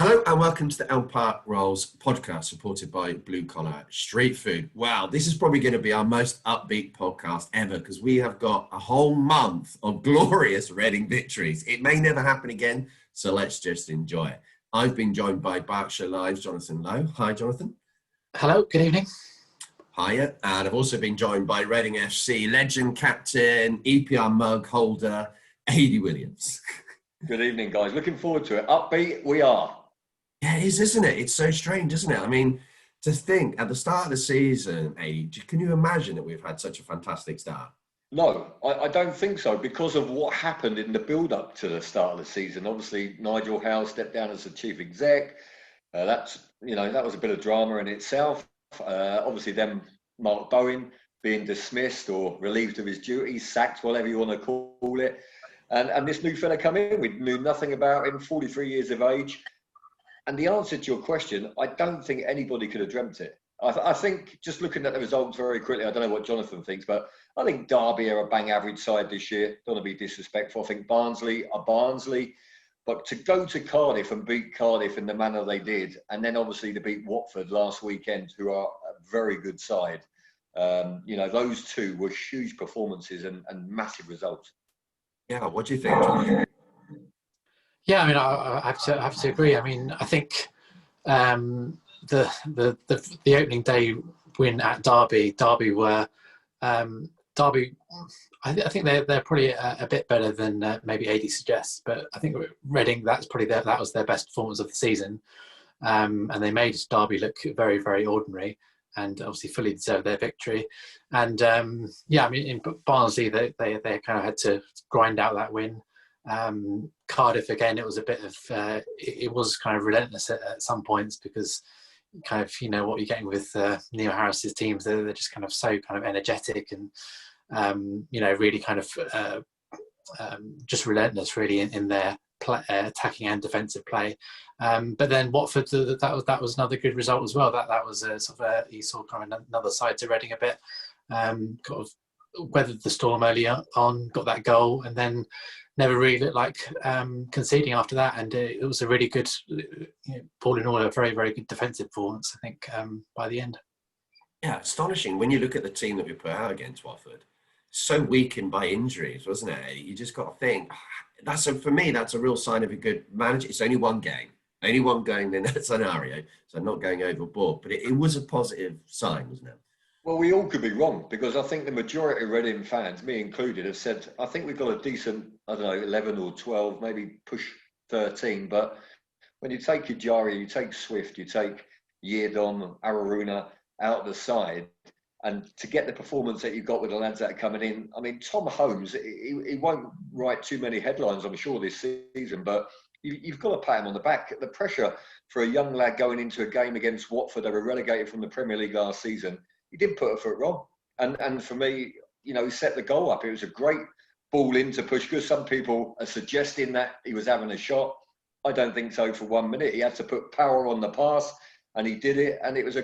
Hello and welcome to the Empire Rolls podcast, supported by Blue Collar Street Food. Wow, this is probably going to be our most upbeat podcast ever because we have got a whole month of glorious Reading victories. It may never happen again, so let's just enjoy it. I've been joined by Berkshire Live's Jonathan Lowe. Hi, Jonathan. Hello, good evening. Hiya. And I've also been joined by Reading FC legend captain, EPR mug holder, Aidy Williams. Good evening, guys. Looking forward to it. Upbeat, we are. Yeah, it is, isn't it? It's so strange, isn't it? I mean, to think at the start of the season, can you imagine that we've had such a fantastic start? No, I don't think so because of what happened in the build-up to the start of the season. Obviously, Nigel Howe stepped down as the chief exec. That was a bit of drama in itself. Obviously, then Mark Bowen being dismissed or relieved of his duties, sacked, whatever you want to call it. And this new fella come in, we knew nothing about him, 43 years of age. And the answer to your question, I don't think anybody could have dreamt it. I think just looking at the results very quickly, I don't know what Jonathan thinks, but I think Derby are a bang average side this year. Don't want to be disrespectful. I think Barnsley are Barnsley. But to go to Cardiff and beat Cardiff in the manner they did, and then obviously to beat Watford last weekend, who are a very good side, those two were huge performances and massive results. Yeah, what do you think, Jonathan? Yeah, I mean, I have to agree. I mean, I think the opening day win at Derby were Derby. I think they're probably a bit better than maybe AD suggests, but I think Reading, that was their best performance of the season, and they made Derby look very, very ordinary, and obviously fully deserved their victory. And I mean, in Barnsley, they kind of had to grind out that win. Cardiff, again, it was a bit of it was kind of relentless at some points because kind of what you're getting with Neil Harris's teams. They're just kind of so kind of energetic and really kind of just relentless really in their attacking and defensive play. But then Watford, that was another good result as well. That was you saw kind of another side to Reading a bit. Kind of weathered the storm early on, got that goal, and then never really looked like conceding after that. And it was a really good, all in all, a very, very good defensive performance, I think, by the end. Yeah, astonishing. When you look at the team that we put out against Watford, so weakened by injuries, wasn't it? You just got to think, for me, that's a real sign of a good manager. It's only one game in that scenario, so I'm not going overboard. But it was a positive sign, wasn't it? Well, we all could be wrong because I think the majority of Reading fans, me included, have said, I think we've got a decent, 11 or 12, maybe push 13. But when you take Kajari, you take Swift, you take Yedon, Araruna out the side, and to get the performance that you've got with the lads that are coming in, I mean, Tom Holmes, he won't write too many headlines, I'm sure, this season, but you've got to pat him on the back. The pressure for a young lad going into a game against Watford, they were relegated from the Premier League last season, he didn't put a foot wrong. And for me, he set the goal up. It was a great ball in to push, because some people are suggesting that he was having a shot. I don't think so for 1 minute. He had to put power on the pass, and he did it. And it was a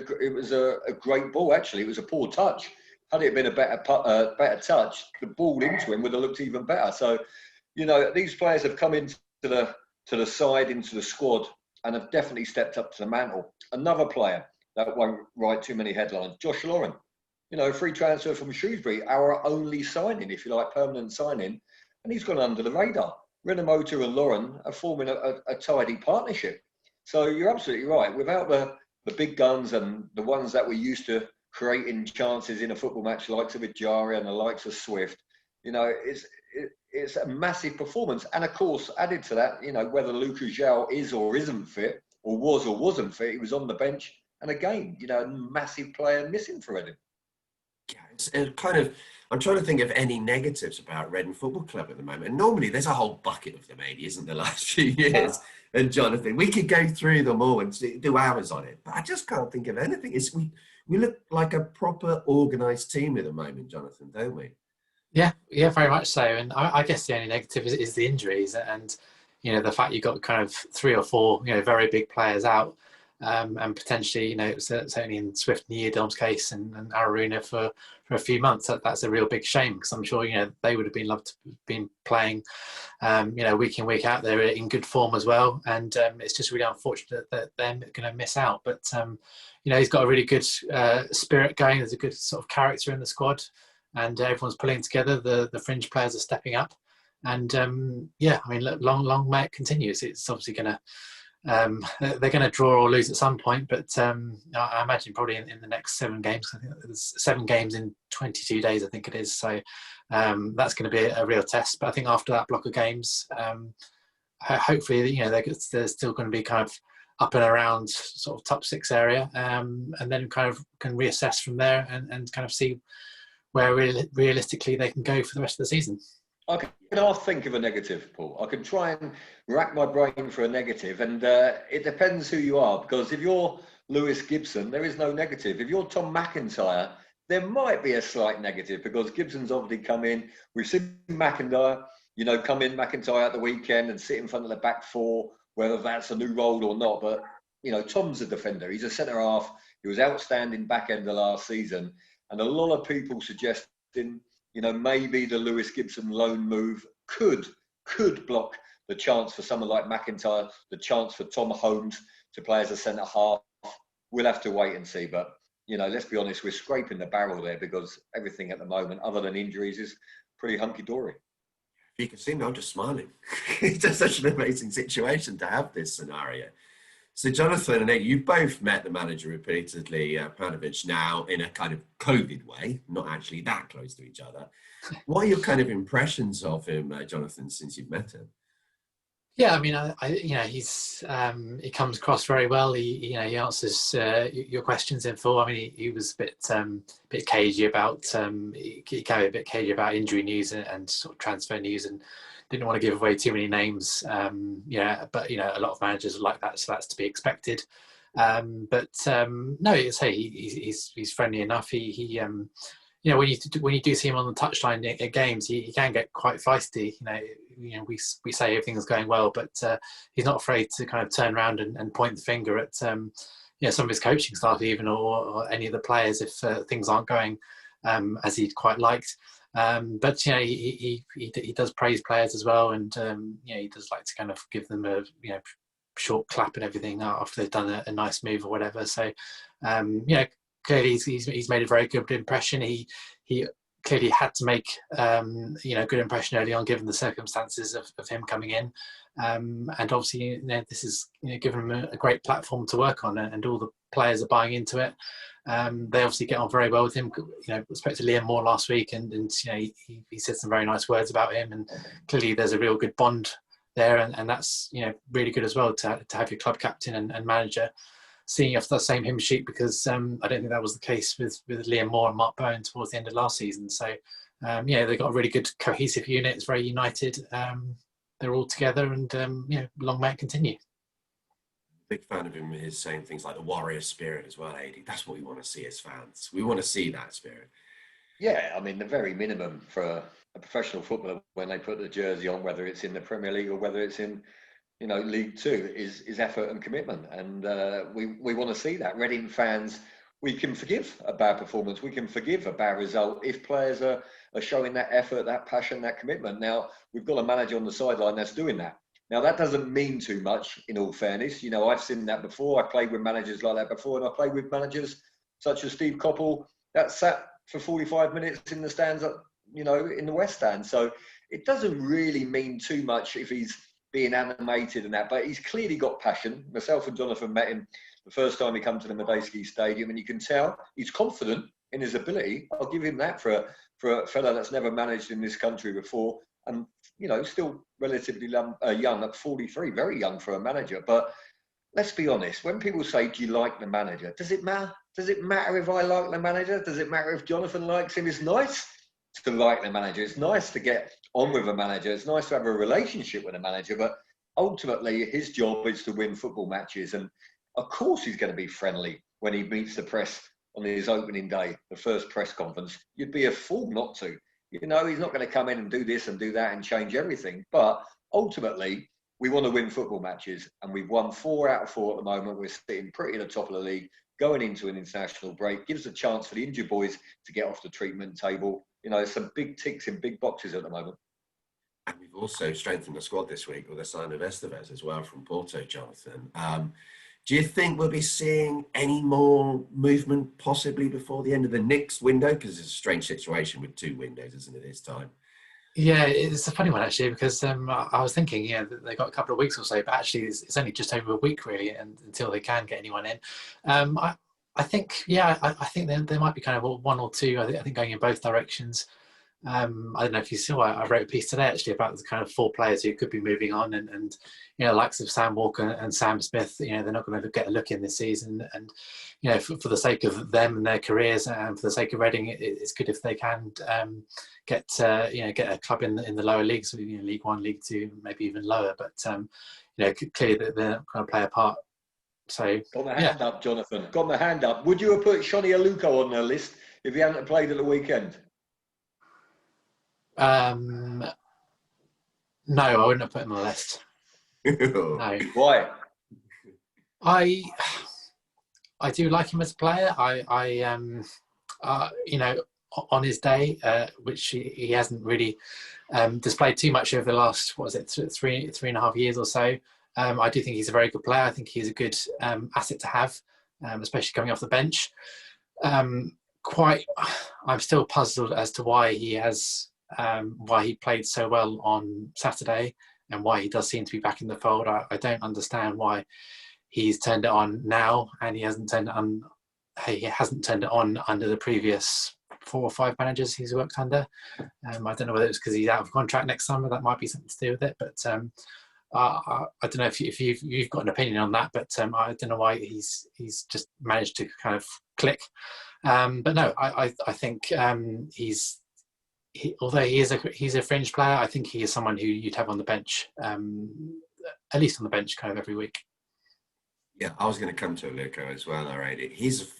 great ball, actually. It was a poor touch. Had it been a better touch, the ball into him would have looked even better. So, these players have come into the side, into the squad, and have definitely stepped up to the mantle. Another player that won't write too many headlines, Josh Lauren. Free transfer from Shrewsbury, our only signing, if you like, permanent signing, and he's gone under the radar. Renamoto and Lauren are forming a tidy partnership. So you're absolutely right. Without the big guns and the ones that we're used to creating chances in a football match, the likes of Ajari and the likes of Swift, it's a massive performance. And of course, added to that, whether Luca João is or isn't fit, or was or wasn't fit, he was on the bench. And again, a massive player missing for Reading. Yeah, it's kind of, I'm trying to think of any negatives about Reading Football Club at the moment. And normally there's a whole bucket of them, maybe, isn't there, the last few years? And Jonathan, we could go through them all and do hours on it. But I just can't think of anything. We look like a proper organised team at the moment, Jonathan, don't we? Yeah, very much so. And I guess the only negative is the injuries and, the fact you've got kind of 3 or 4, very big players out. and potentially, certainly in Swift and Yeardom's case and Aruna for a few months, that's a real big shame, because I'm sure they would have been loved to have been playing week in, week out. They're in good form as well, and it's just really unfortunate that they're going to miss out. But he's got a really good spirit going. There's a good sort of character in the squad, and everyone's pulling together. The fringe players are stepping up, and long may it continues. It's obviously going to they're going to draw or lose at some point, but I imagine probably in the next 7 games. I think there's 7 games in 22 days, I think it is. So that's going to be a real test. But I think after that block of games, hopefully, they're still going to be kind of up and around sort of top 6 area, and then kind of can reassess from there and kind of see where realistically they can go for the rest of the season. I can think of a negative, Paul. I can try and rack my brain for a negative, and it depends who you are, because if you're Lewis Gibson, there is no negative. If you're Tom McIntyre, there might be a slight negative, because Gibson's obviously come in. We've seen McIntyre, come in McIntyre at the weekend and sit in front of the back 4, whether that's a new role or not. But, Tom's a defender. He's a centre-half. He was outstanding back end of last season. And a lot of people suggesting, maybe the Lewis Gibson loan move could block the chance for someone like McIntyre, the chance for Tom Holmes to play as a centre-half. We'll have to wait and see. But, let's be honest, we're scraping the barrel there, because everything at the moment, other than injuries, is pretty hunky-dory. You can see me, I'm just smiling. It's just such an amazing situation to have this scenario. So Jonathan and Ed, you both met the manager repeatedly, Paunovic, now in a kind of COVID way, not actually that close to each other. What are your kind of impressions of him, Jonathan, since you've met him? Yeah, I mean, he's he comes across very well. He answers your questions in full. I mean, he was a bit cagey about he can be a bit cagey about injury news and sort of transfer news, and didn't want to give away too many names. But a lot of managers are like that, so that's to be expected. No, he's friendly enough. He when you do see him on the touchline at games, he can get quite feisty. We say everything's going well, but he's not afraid to kind of turn around and point the finger at some of his coaching staff, even or any of the players, if things aren't going as he'd quite liked. But he does praise players as well, and he does like to kind of give them a short clap and everything after they've done a nice move or whatever. So clearly he's made a very good impression. He clearly had to make good impression early on, given the circumstances of him coming in, and obviously this is given him a great platform to work on, and all the players are buying into it. They obviously get on very well with him. Spoke to Liam Moore last week, and he said some very nice words about him, and clearly there's a real good bond there, and that's really good as well to have your club captain and manager seeing off the same hymn sheet, because I don't think that was the case with Liam Moore and Mark Bowen towards the end of last season. So they've got a really good cohesive unit. It's very united. They're all together, and long may it continue. Big fan of him is saying things like the warrior spirit as well, AD. That's what we want to see as fans. We want to see that spirit. Yeah, I mean, the very minimum for a professional footballer when they put the jersey on, whether it's in the Premier League or whether it's in League Two, is effort and commitment, and we want to see that. Reading fans, we can forgive a bad performance, we can forgive a bad result if players are showing that effort, that passion, that commitment. Now we've got a manager on the sideline that's doing that. Now that doesn't mean too much, in all fairness. I've seen that before. I played with managers like that before, and I played with managers such as Steve Coppell that sat for 45 minutes in the stands, in the West Stand. So it doesn't really mean too much if he's being animated and that, but he's clearly got passion. Myself and Jonathan met him the first time he come to the Medeski Stadium, and you can tell he's confident in his ability. I'll give him that for a fella that's never managed in this country before, and still relatively young at 43, very young for a manager. But let's be honest, when people say, do you like the manager? Does it matter? Does it matter if I like the manager? Does it matter if Jonathan likes him? It's nice to like the manager. It's nice to get on with a manager. It's nice to have a relationship with a manager, but ultimately his job is to win football matches. And of course he's going to be friendly when he meets the press on his opening day, the first press conference. You'd be a fool not to. He's not going to come in and do this and do that and change everything. But ultimately, we want to win football matches, and we've won 4 out of 4 at the moment. We're sitting pretty at the top of the league, going into an international break, gives a chance for the injured boys to get off the treatment table. You know, there's some big ticks in big boxes at the moment. And we've also strengthened the squad this week with the sign of Estevez as well from Porto, Jonathan. Do you think we'll be seeing any more movement possibly before the end of the next window? Because it's a strange situation with 2 windows, isn't it, this time? Yeah, it's a funny one actually, because I was thinking, they got a couple of weeks or so, but actually it's only just over a week really, and until they can get anyone in. I think, I think there might be kind of 1 or 2. I think going in both directions. I don't know if you saw, I wrote a piece today actually about the kind of 4 players who could be moving on, and likes of Sam Walker and Sam Smith, they're not going to get a look in this season, and for the sake of them and their careers, and for the sake of Reading, it's good if they can get a club in the lower leagues, League One, League Two, maybe even lower. But clearly that they're not going to play a part. So got my hand up, Jonathan. Got my hand up. Would you have put Shoni Aluko on the list if he hadn't played at the weekend? No, I wouldn't have put him on the list. No. Why? I do like him as a player. On his day, which he hasn't really displayed too much over the last, three and a half years or so. I do think he's a very good player. I think he's a good asset to have, especially coming off the bench. I'm still puzzled as to why he played so well on Saturday, and why he does seem to be back in the fold. I don't understand why he's turned it on now, and he hasn't turned it on. He hasn't turned it on under the previous 4 or 5 managers he's worked under. I don't know whether it's because he's out of contract next summer. That might be something to do with it. But I don't know if you've got an opinion on that. But I don't know why he's just managed to kind of click. But no, I think although he's a fringe player, I think he is someone who you'd have on the bench, at least on the bench, kind of every week. Yeah, I was going to come to Aluko as well, already.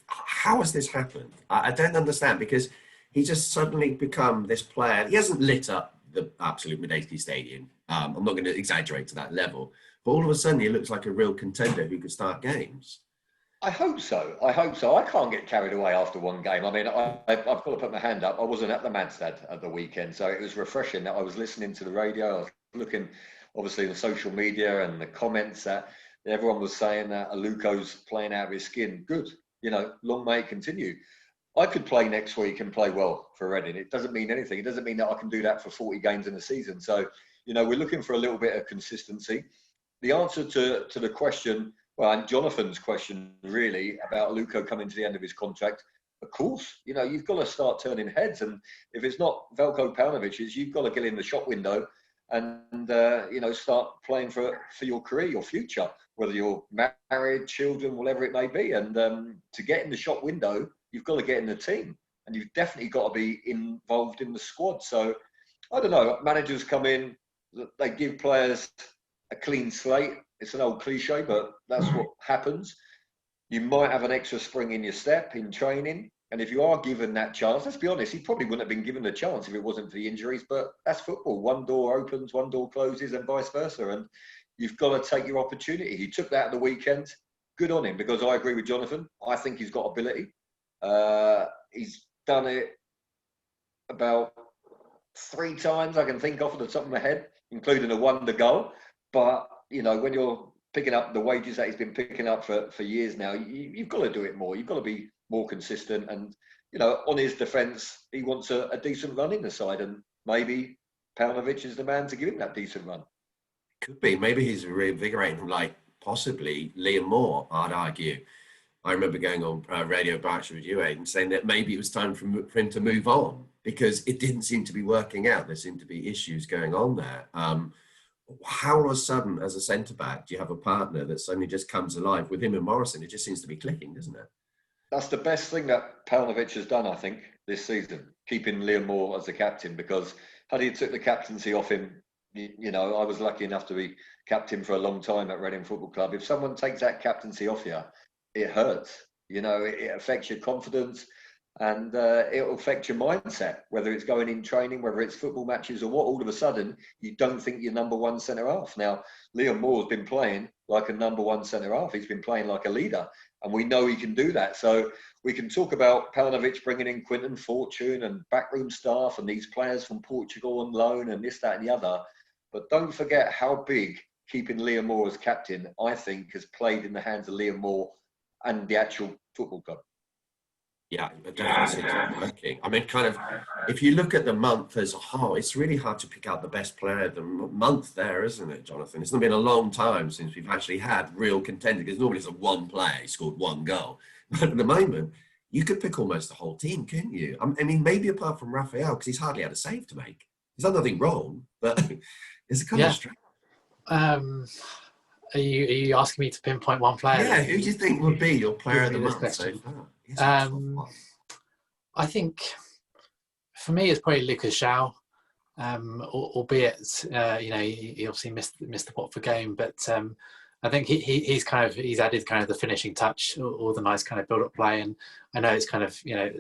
How has this happened? I don't understand, because he just suddenly become this player. He hasn't lit up the absolute Medeski Stadium. I'm not going to exaggerate to that level, but all of a sudden he looks like a real contender who could start games. I hope so. I can't get carried away after one game. I mean, I've got to put my hand up. I wasn't at the Madstad at the weekend, so it was refreshing that I was listening to the radio. I was looking, obviously, the social media and the comments that everyone was saying that Aluko's playing out of his skin. Good. Long may it continue. I could play next week and play well for Reading. It doesn't mean anything. It doesn't mean that I can do that for 40 games in a season. So, we're looking for a little bit of consistency. The answer to the question, well, and Jonathan's question really about Aluko coming to the end of his contract, of course, you've got to start turning heads. And if it's not Veljko Paunovic's, you've got to get in the shop window and start playing for your career, your future, whether you're married, children, whatever it may be. And to get in the shop window, you've got to get in the team, and you've definitely got to be involved in the squad. So I don't know, managers come in, they give players a clean slate. It's an old cliche, but that's what happens. You might have an extra spring in your step in training. And if you are given that chance, let's be honest, he probably wouldn't have been given the chance if it wasn't for the injuries, but that's football. One door opens, one door closes, and vice versa. And you've got to take your opportunity. He took that at the weekend. Good on him, because I agree with Jonathan. I think he's got ability. He's done it about 3 times I can think off the top of my head, including a wonder goal. But, when you're picking up the wages that he's been picking up for years now, you've got to do it more. You've got to be more consistent. And, on his defence, he wants a decent run in the side. And maybe Paunovic is the man to give him that decent run. Could be. Maybe he's reinvigorating, like possibly Liam Moore, I'd argue. I remember going on Radio Berkshire with you, Aidan, saying that maybe it was time for him to move on, because it didn't seem to be working out. There seemed to be issues going on there. How all of a sudden, as a centre-back, do you have a partner that suddenly just comes alive? With him and Morrison, it just seems to be clicking, doesn't it? That's the best thing that Paunovic has done, I think, this season, keeping Liam Moore as the captain, because had he took the captaincy off him, I was lucky enough to be captain for a long time at Reading Football Club. If someone takes that captaincy off you, it hurts. It affects your confidence. And it'll affect your mindset, whether it's going in training, whether it's football matches or what. All of a sudden, you don't think you're number one centre half. Now, Liam Moore's been playing like a number one centre half. He's been playing like a leader, and we know he can do that. So we can talk about Paunovic bringing in Quinton Fortune and backroom staff and these players from Portugal on loan and this, that, and the other. But don't forget how big keeping Liam Moore as captain, I think, has played in the hands of Liam Moore and the actual football club. Yeah, it definitely seems to be working. I mean, kind of, if you look at the month as a whole, it's really hard to pick out the best player of the month there, isn't it, Jonathan? It's not been a long time since we've actually had real contenders, because normally it's a one player, he scored one goal. But at the moment, you could pick almost the whole team, couldn't you? I mean, maybe apart from Raphael, because he's hardly had a save to make. He's done nothing wrong, but it's a kind of strange. Are you asking me to pinpoint one player? Yeah, who do you think would be your player of the month so far? I think for me it's probably Lucas João, albeit he obviously missed the Watford game, but I think he's added kind of the finishing touch, all the nice kind of build-up play, and I know it's kind of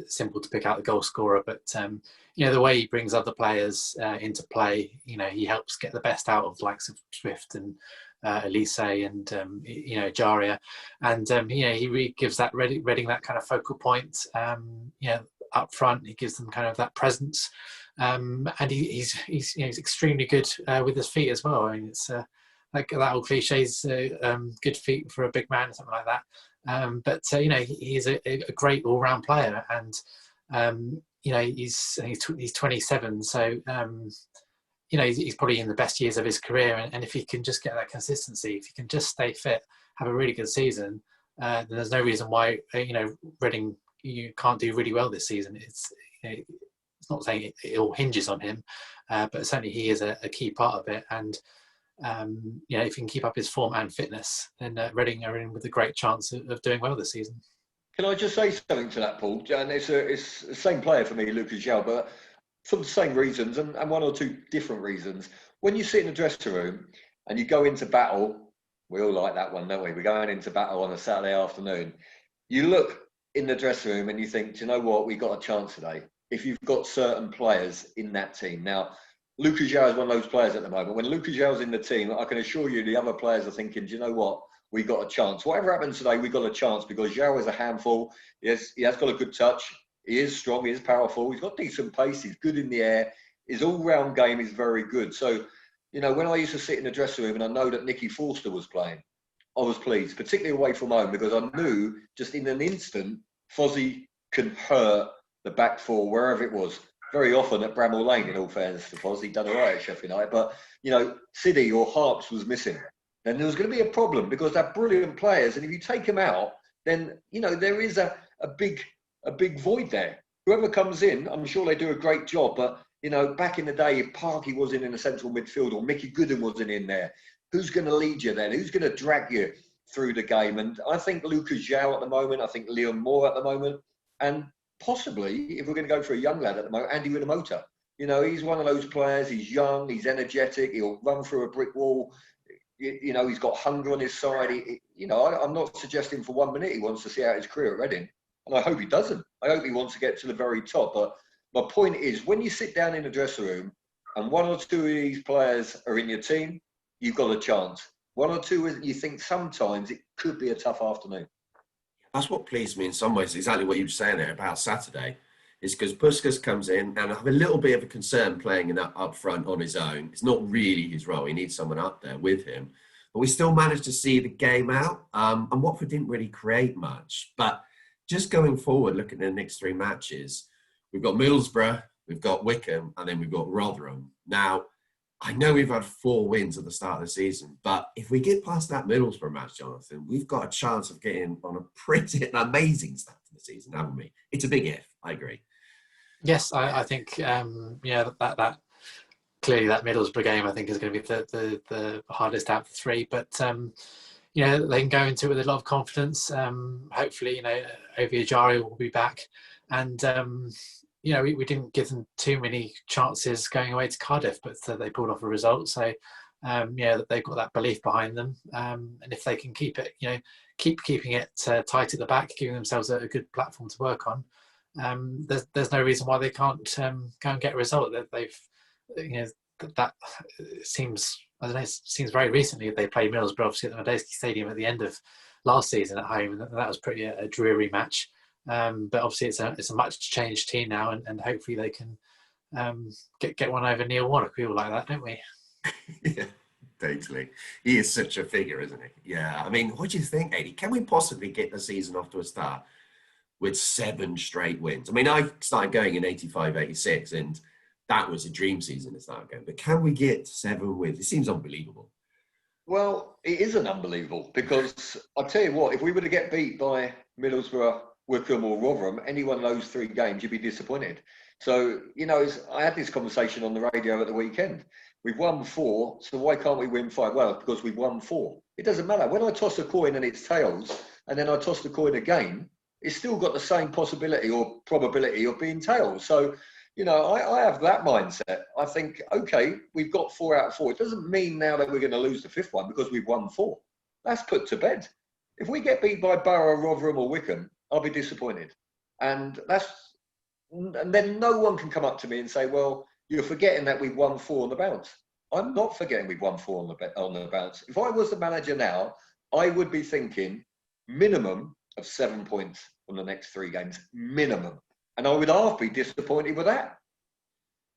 simple to pick out the goal scorer, but the way he brings other players into play, he helps get the best out of likes of Swift and Elise and Jaria, and he really gives that Reading that kind of focal point. Up front, he gives them kind of that presence, and he's extremely good with his feet as well. I mean, it's like that old cliches, good feet for a big man, something like that. But he's a great all-round player, and he's 27, so he's probably in the best years of his career. And if he can just get that consistency, if he can just stay fit, have a really good season, then there's no reason why Reading you can't do really well this season. It's not saying it all hinges on him, but certainly he is a key part of it. And if he can keep up his form and fitness, then Reading are in with a great chance of doing well this season. Can I just say something to that, Paul? And it's the same player for me, Lucas João, but for the same reasons and one or two different reasons. When you sit in the dressing room and you go into battle, we all like that one, don't we? We're going into battle on a Saturday afternoon. You look in the dressing room and you think, do you know what? We got a chance today. If you've got certain players in that team. Now, Lucas João is one of those players at the moment. When Lucas João's in the team, I can assure you the other players are thinking, do you know what? We got a chance. Whatever happens today, we got a chance because João is a handful. He has got a good touch. He is strong. He is powerful. He's got decent pace. He's good in the air. His all-round game is very good. So, when I used to sit in the dressing room and I know that Nicky Forster was playing, I was pleased, particularly away from home, because I knew just in an instant, Fozzie can hurt the back four, wherever it was. Very often at Bramall Lane, in all fairness to Fozzie, done all right at Sheffield United. But, Siddy or Harps was missing. Then there was going to be a problem because they're brilliant players. And if you take them out, then, there is a big void there. Whoever comes in, I'm sure they do a great job. But, back in the day, if Parky wasn't in the central midfield or Mickey Gooden wasn't in there, who's going to lead you then? Who's going to drag you through the game? And I think Lucas João at the moment, I think Liam Moore at the moment, and possibly, if we're going to go for a young lad at the moment, Andy Winamota. He's one of those players. He's young, he's energetic, he'll run through a brick wall. He's got hunger on his side. I'm not suggesting for 1 minute he wants to see out his career at Reading. And I hope he doesn't. I hope he wants to get to the very top. But my point is, when you sit down in the dressing room and one or two of these players are in your team, you've got a chance. One or two, you think sometimes it could be a tough afternoon. That's what pleased me in some ways, exactly what you were saying there about Saturday, is because Puskas comes in and I have a little bit of a concern playing up front on his own. It's not really his role. He needs someone up there with him. But we still managed to see the game out. And Watford didn't really create much. But just going forward, looking at the next three matches, we've got Middlesbrough, we've got Wickham, and then we've got Rotherham. Now, I know we've had 4 wins at the start of the season, but if we get past that Middlesbrough match, Jonathan, we've got a chance of getting on a pretty amazing start to the season, haven't we? It's a big if, I agree. Yes, I think that clearly that Middlesbrough game I think is going to be the hardest out of the 3. But they can go into it with a lot of confidence. Hopefully, Ovie Ejaria will be back, and we didn't give them too many chances going away to Cardiff, but they pulled off a result. So they've got that belief behind them, and if they can keep it, keeping it tight at the back, giving themselves a good platform to work on. there's no reason why they can't go and get a result. That they've, that seems, I don't know, it seems very recently they played Middlesbrough obviously at the Medeski Stadium at the end of last season at home, and that was pretty a dreary match. But obviously it's a much changed team now, and hopefully they can get one over Neil Warnock. We all like that, don't we? Yeah, totally. He is such a figure, isn't he? Yeah. I mean, what do you think, Adi? Can we possibly get the season off to a start with 7 straight wins? I mean, I started going in 85, 86, and that was a dream season to start going. But can we get 7 wins? It seems unbelievable. Well, it isn't unbelievable because I'll tell you what, if we were to get beat by Middlesbrough, Wycombe or Rotherham, any one of those 3 games, you'd be disappointed. So, I had this conversation on the radio at the weekend. We've won 4, so why can't we win 5? Well, because we've won 4. It doesn't matter. When I toss a coin and it's tails, and then I toss the coin again, it's still got the same possibility or probability of being tails. So, I have that mindset. I think, okay, we've got 4 out of 4. It doesn't mean now that we're going to lose the 5th one because we've won 4. That's put to bed. If we get beat by Borough, Rotherham or Wycombe, I'll be disappointed. And then no one can come up to me and say, well, you're forgetting that we've won 4 on the bounce. I'm not forgetting we've won 4 on the bounce. If I was the manager now, I would be thinking minimum of 7 points from the next 3 games, minimum. And I would half be disappointed with that.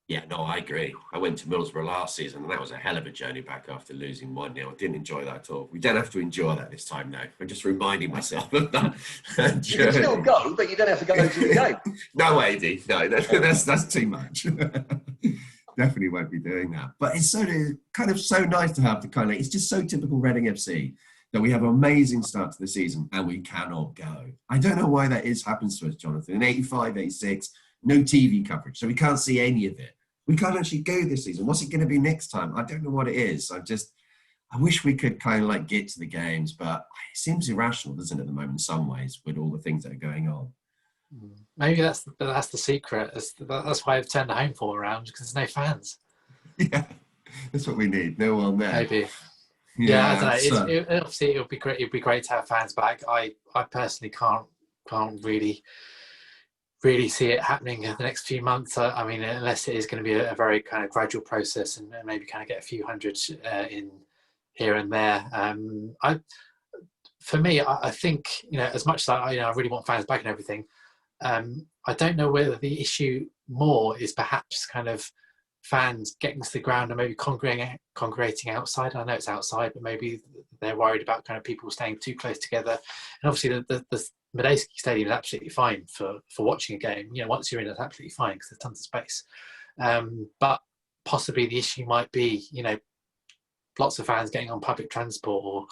Yeah, no, I agree. I went to Middlesbrough last season, and that was a hell of a journey back after losing 1-0. I didn't enjoy that at all. We don't have to enjoy that this time now. I'm just reminding myself of that You can still go, but you don't have to go to the game. No, AD. No, that's too much. Definitely won't be doing that. But it's so nice to have the kind of, it's just so typical Reading FC that we have an amazing start to the season and we cannot go. I don't know why that happens to us, Jonathan. In 85, 86, no TV coverage, so we can't see any of it. We can't actually go this season. What's it going to be next time? I don't know what it is. I wish we could kind of like get to the games, but it seems irrational, doesn't it, at the moment in some ways with all the things that are going on. Maybe that's the secret. That's why I've turned the home form around, because there's no fans. Yeah, that's what we need. No one there. Maybe. Yeah, I don't know. Obviously, it would be great. It'd be great to have fans back. I personally can't really see it happening in the next few months. I mean, unless it is going to be a very kind of gradual process and maybe kind of get a few hundred in here and there. For me, I think, as much as I really want fans back and everything, I don't know whether the issue more is perhaps kind of fans getting to the ground and maybe congregating outside. I know it's outside, but maybe they're worried about kind of people staying too close together. And obviously the Medeski Stadium is absolutely fine for watching a game. Once you're in, it's absolutely fine because there's tons of space. But possibly the issue might be, lots of fans getting on public transport, or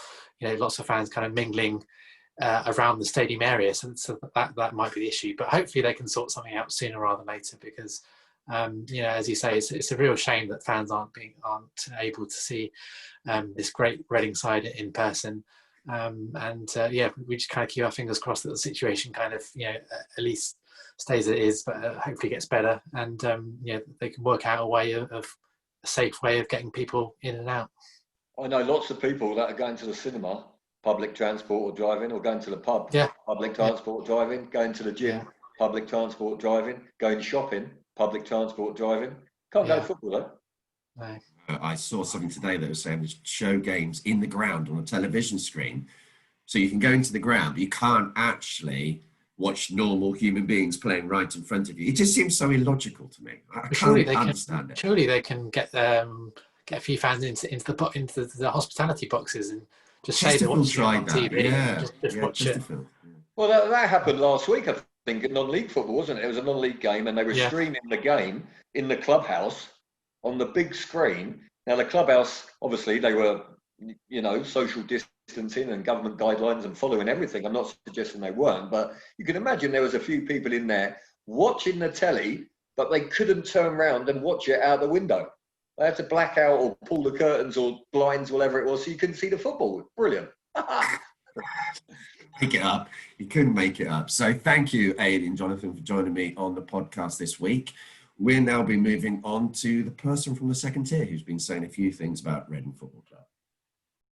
lots of fans kind of mingling around the stadium area. So that might be the issue. But hopefully they can sort something out sooner rather than later, because as you say, it's a real shame that fans aren't able to see this great Reading side in person. We just kind of keep our fingers crossed that the situation kind of at least stays as it is, but hopefully gets better, and they can work out a way of a safe way of getting people in and out. I know lots of people that are going to the cinema, public transport or driving, or going to the pub, public transport driving, going to the gym, public transport driving, going shopping, public transport driving. Can't go to football though. No. I saw something today that was saying show games in the ground on a television screen. So you can go into the ground, but you can't actually watch normal human beings playing right in front of you. It just seems so illogical to me. I can't understand it. Surely they can get a few fans into the hospitality boxes and just say they want to try on TV. Yeah, just watch it. Well, that happened last week, I think, in non-league football, wasn't it? It was a non-league game, and they were streaming the game in the clubhouse on the big screen. Now, the clubhouse, obviously, they were, social distancing and government guidelines and following everything. I'm not suggesting they weren't, but you can imagine there was a few people in there watching the telly, but they couldn't turn around and watch it out the window. They had to black out or pull the curtains or blinds, whatever it was, so you couldn't see the football. Brilliant. Make it up. You couldn't make it up. So thank you, Aid and Jonathan, for joining me on the podcast this week. We'll now be moving on to the person from the second tier who's been saying a few things about Reading Football Club.